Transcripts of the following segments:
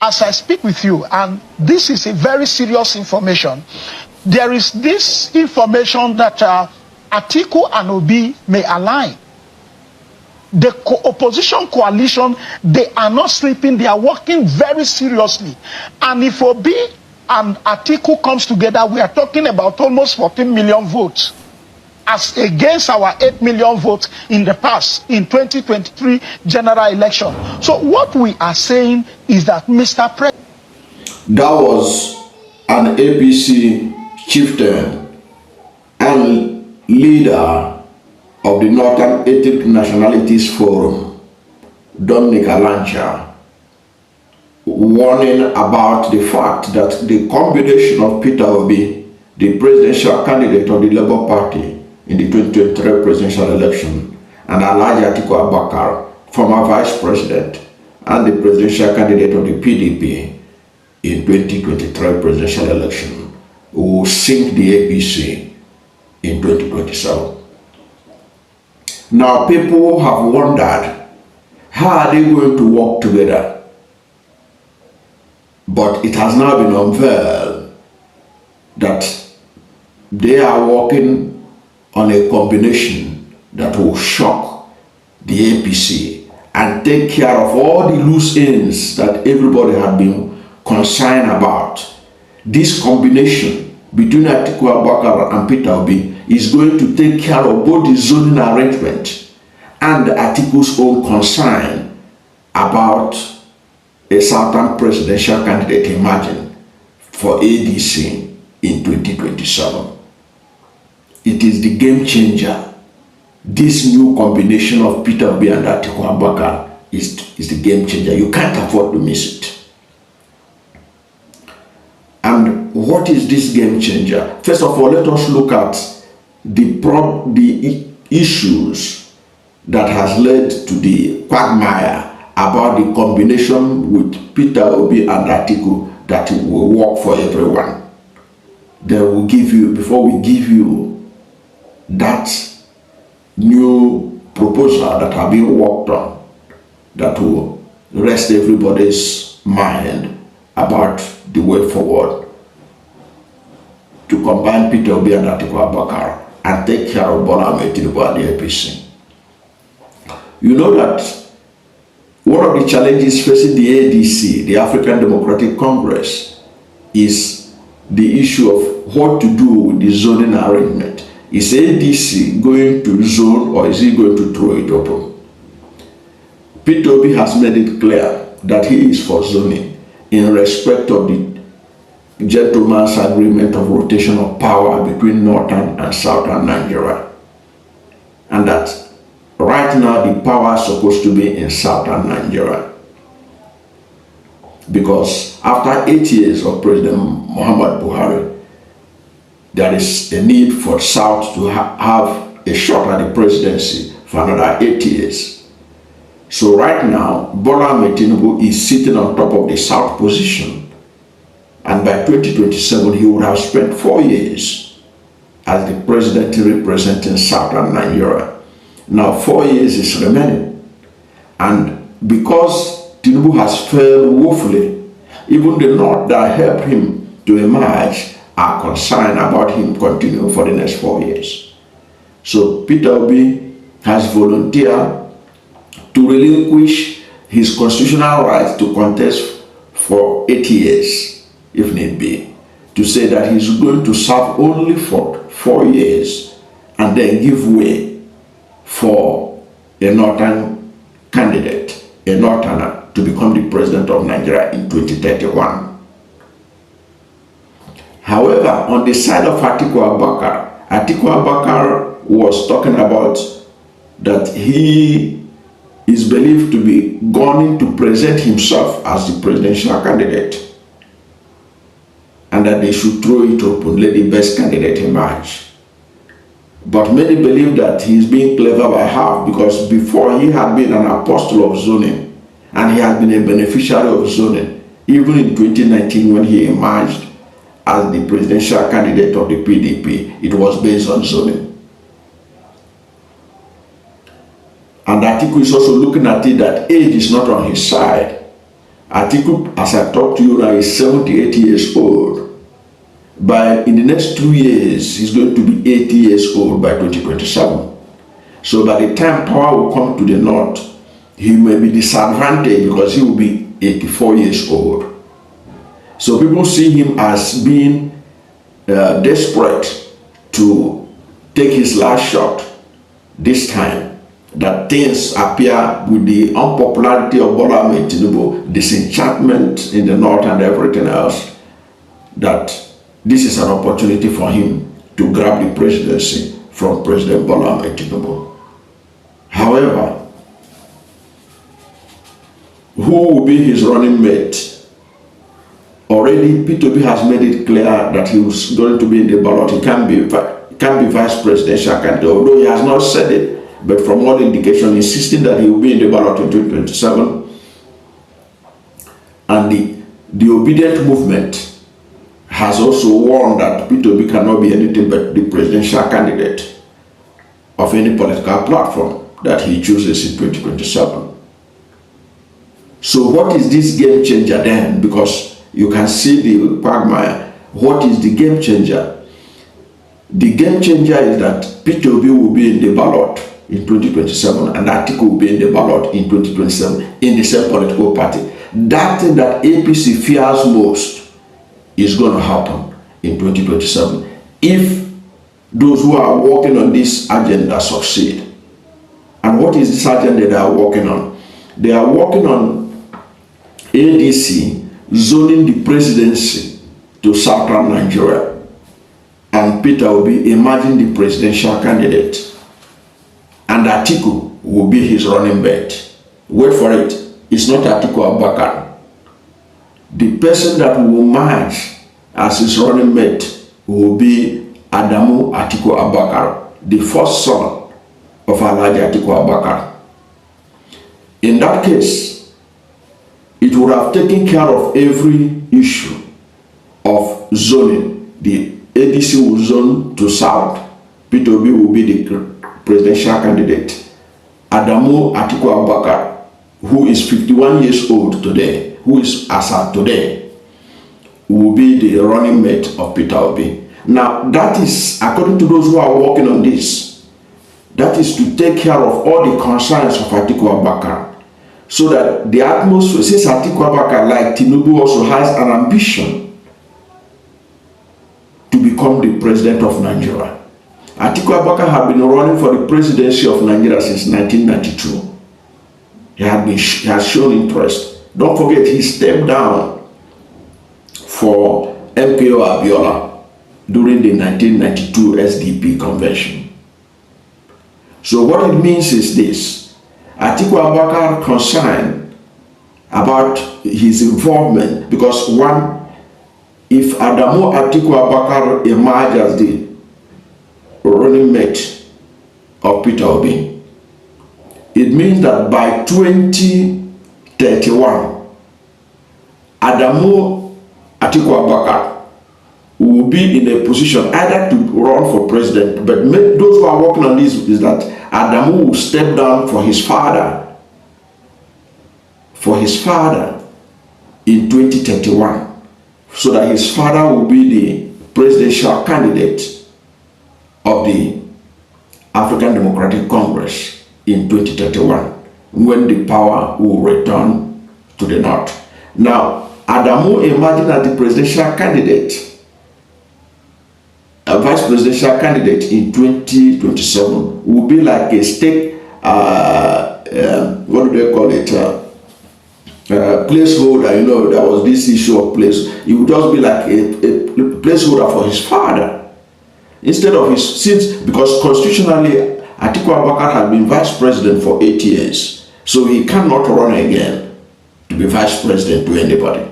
as I speak with you, and this is a very serious information, there is this information that Atiku and Obi may align. The opposition coalition, they are not sleeping, they are working very seriously. And if Obi and Atiku comes together, we are talking about almost 14 million votes, as against our 8 million votes in the past, in 2023 general election. So what we are saying is that, Mr. President, that was an APC chieftain and leader of the Northern Ethnic Nationalities Forum, Dominic Alancha, warning about the fact that the combination of Peter Obi, the presidential candidate of the Labour Party in the 2023 presidential election, and Alhaji Atiku Abubakar, former vice president and the presidential candidate of the PDP in 2023 presidential election, will sink the APC in 2027. Now, people have wondered, how are they going to work together? But it has now been unveiled that they are working on a combination that will shock the APC and take care of all the loose ends that everybody had been concerned about. This combination between Atiku Abubakar and Peter Obi is going to take care of both the zoning arrangement and Atiku's own concern about a certain presidential candidate emerging for ADC in 2027. It is the game changer. This new combination of Peter Obi and Atiku Abubakar is the game changer. You can't afford to miss it. And what is this game changer? First of all, let us look at the issues that has led to the quagmire about the combination with Peter Obi and Atiku that will work for everyone. Then we'll give you, before we give you that new proposal that have been worked on, that will rest everybody's mind about the way forward to combine Peter Obi and Atiku Abubakar and take care of Bola Ahmed Tinubu and the APC. You know that one of the challenges facing the ADC, the African Democratic Congress, is the issue of what to do with the zoning arrangement. Is ADC going to zone or is he going to throw it open? Peter Obi has made it clear that he is for zoning in respect of the gentleman's agreement of rotation of power between northern and southern Nigeria, and that right now the power is supposed to be in southern Nigeria, because after 8 years of President Muhammad Buhari, there is a need for South to have a shot at the presidency for another 8 years. So right now, Bola Ahmed Tinubu is sitting on top of the South position, and by 2027 he would have spent 4 years as the president representing southern Nigeria. Now 4 years is remaining, and because Tinubu has failed woefully, even the North that helped him to emerge are concerned about him continuing for the next 4 years. So Peter Obi has volunteered to relinquish his constitutional right to contest for 8 years, if need be, to say that he's going to serve only for 4 years and then give way for a northern candidate, a northerner, to become the president of Nigeria in 2031. However, on the side of Atiku Abubakar was talking about that he is believed to be going to present himself as the presidential candidate, and that they should throw it open, let the best candidate emerge. But many believe that he's being clever by half, because before he had been an apostle of zoning, and he had been a beneficiary of zoning. Even in 2019, when he emerged as the presidential candidate of the PDP, it was based on zoning. And Atiku is also looking at it that age is not on his side. Atiku, as I talk to you now, is 78 years old. In the next 2 years, he's going to be 80 years old by 2027. So by the time power will come to the north, he may be disadvantaged because he will be 84 years old. So people see him as being desperate to take his last shot this time. That things appear with the unpopularity of Bola Ahmed Tinubu, disenchantment in the north and everything else, that this is an opportunity for him to grab the presidency from President Bola Ahmed Tinubu. However, who will be his running mate? Already, P2B has made it clear that he was going to be in the ballot. He can't be vice presidential candidate, although he has not said it. But from all indication, insisting that he will be in the ballot in 2027. And the obedient movement has also warned that P2B cannot be anything but the presidential candidate of any political platform that he chooses in 2027. So what is this game changer then? Because you can see the quagmire. What is the game changer? The game changer is that P2B will be in the ballot in 2027 and Atiku will be in the ballot in 2027 in the same political party. That thing that APC fears most is going to happen in 2027 if those who are working on this agenda succeed. And what is this agenda they are working on? They are working on ADC zoning the presidency to southern Nigeria, and Peter will be emerging the presidential candidate, and Atiku will be his running mate. Wait for it. It's not Atiku Abubakar. The person that will emerge as his running mate will be Adamu Atiku Abubakar, the first son of Alhaji Atiku Abubakar. In that case, it would have taken care of every issue of zoning. The ADC will zone to south. P2B will be the presidential candidate. Adamu Atiku Abubakar, who is 51 years old today, who is as of today, will be the running mate of Peter Obi. Now, that is, according to those who are working on this, that is to take care of all the concerns of Atiku Abubakar, so that the atmosphere, since Atiku Abubakar, like Tinubu, also has an ambition to become the president of Nigeria. Atiku Abubakar had been running for the presidency of Nigeria since 1992. He has shown interest. Don't forget, he stepped down for MKO Abiola during the 1992 SDP convention. So what it means is this: Atiku Abubakar concerned about his involvement, because one, if Adamu Atiku Abubakar emerges as the running mate of Peter Obi, it means that by 2031, Adamu Atiku Abubakar will be in a position either to run for president, but those who are working on this is that Adamu will step down for his father in 2031, so that his father will be the presidential candidate of the African Democratic Congress in 2031, when the power will return to the north. Now, Adamu emerging as the presidential candidate, a vice presidential candidate in 2027, will be like a state, what do they call it, placeholder. You know, there was this issue of place. It would just be like a placeholder for his father, instead of his, because constitutionally, Atiku Abubakar had been vice president for 8 years, so he cannot run again to be vice president to anybody.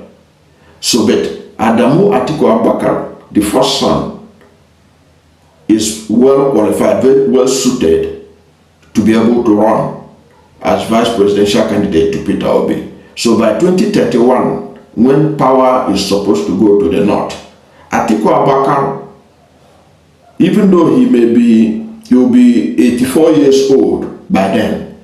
So, but Adamu Atiku Abubakar, the first son, is well qualified, very well suited to be able to run as vice presidential candidate to Peter Obi. So by 2031, when power is supposed to go to the north, Atiku Abubakar, even though he'll be 84 years old by then,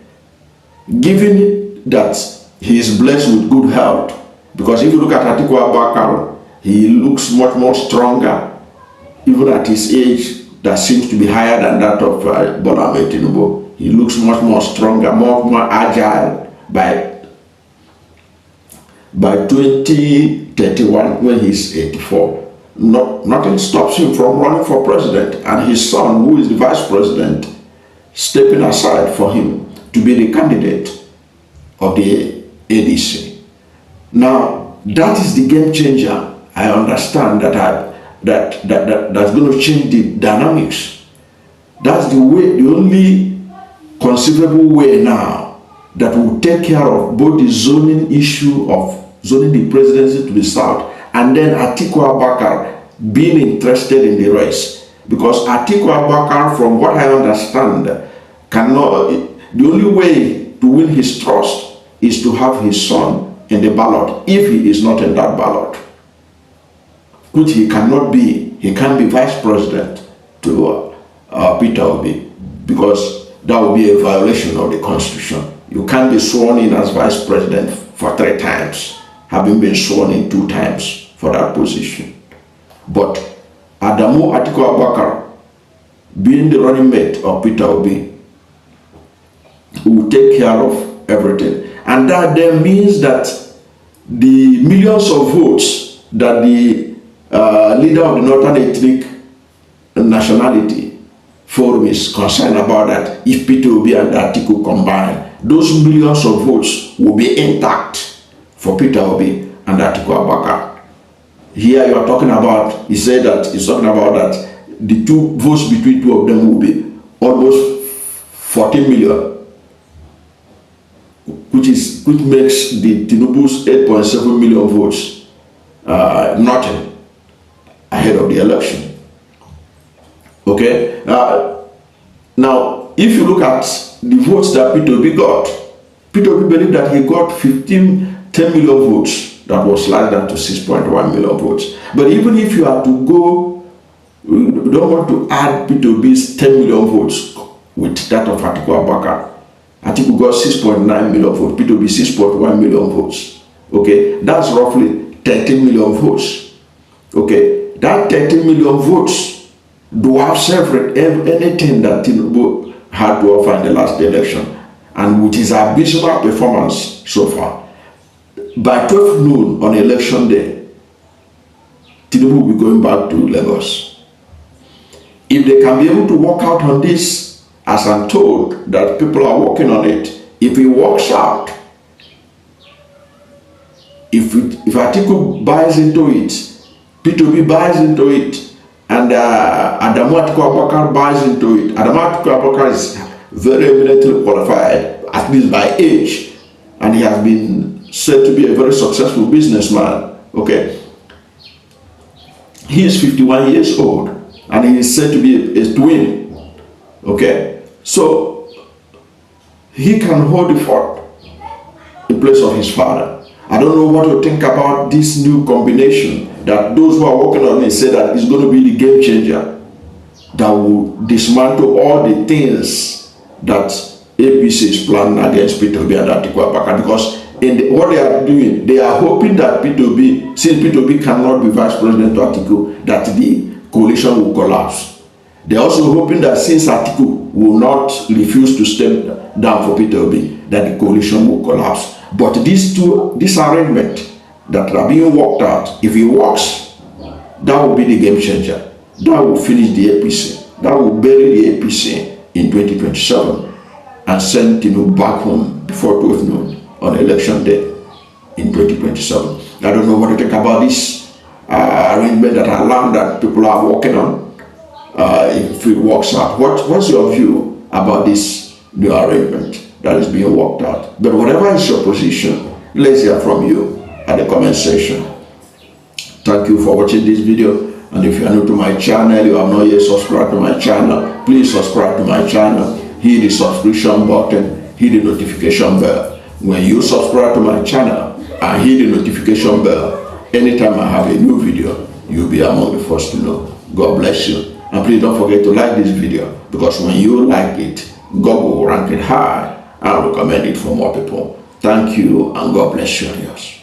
given that he is blessed with good health Because if you look at Atiku Abubakar, he looks much more stronger, even at his age that seems to be higher than that of Bola Ahmed Tinubu. He looks much more stronger, more agile by 2031 when he's 84. Nothing stops him from running for president, and his son, who is the vice president, stepping aside for him to be the candidate of the ADC. Now, that is the game changer. I understand that's going to change the dynamics. That's the way, the only conceivable way now that will take care of both the zoning issue of zoning the presidency to the south, and then Atiku Abubakar being interested in the race. Because Atiku Abubakar, from what I understand, the only way to win his trust is to have his son in the ballot. If he is not in that ballot, which he cannot be, he can't be vice president to Peter Obi, because that would be a violation of the constitution. You can't be sworn in as vice president for 3 times, having been sworn in 2 times for that position. But Adamu Atiku Abubakar, being the running mate of Peter Obi, will take care of everything. And that then means that the millions of votes that the leader of the Northern Ethnic Nationality Forum is concerned about, that if Peter Obi and Atiku combine, those millions of votes will be intact for Peter Obi and Atiku Abubakar. Here you are talking about, he's talking about that the 2 votes between 2 of them will be almost 14 million. Which makes the Tinubu's 8.7 million votes nothing ahead of the election. Okay. Now, if you look at the votes that Peter Obi got, Peter Obi believed that he got 10 million votes. That was slashed down to 6.1 million votes. But even if you are to go, you don't want to add Peter Obi's 10 million votes with that of Atiku Abubakar. Atiku got 6.9 million votes, Peter Obi 6.1 million votes. Okay, that's roughly 13 million votes. Okay, that 13 million votes dwarfs anything that Tinubu had to offer in the last election, and with his abysmal performance so far. By 12 noon on election day, Tinubu will be going back to Lagos. If they can be able to work out on this, as I'm told that people are working on it, if it works out, if Atiku buys into it, Peter Obi buys into it, and Adamu Atiku Abubakar buys into it. Adamu Atiku Abubakar is very eminently qualified, at least by age, and he has been said to be a very successful businessman. Okay, he is 51 years old, and he is said to be a twin. Okay, so he can hold the fort in place of his father. I don't know what to think about this new combination that those who are working on it say that it's going to be the game changer that will dismantle all the things that APC is planning against Peter Obi and Atiku Abubakar. Because what they are doing, they are hoping that Peter Obi, since Peter Obi cannot be vice president to Atiku, that the coalition will collapse. They're also hoping that since Atiku will not refuse to step down for Peter Obi, that the coalition will collapse. But this arrangement that are being worked out, if it works, that will be the game changer. That will finish the APC. That will bury the APC in 2027 and send Tinubu back home before 12 noon on election day in 2027. I don't know what to think about this arrangement that I learned that people are working on. If it works out, what's your view about this new arrangement that is being worked out? But whatever is your position, let's hear from you at the comment section. Thank you for watching this video, and if you are new to my channel, you have not yet subscribed to my channel, please subscribe to my channel, hit the subscription button, hit the notification bell. When you subscribe to my channel and hit the notification bell, anytime I have a new video, you'll be among the first to know. God bless you. And please don't forget to like this video, because when you like it, God will rank it high and recommend it for more people. Thank you, and God bless you and yours.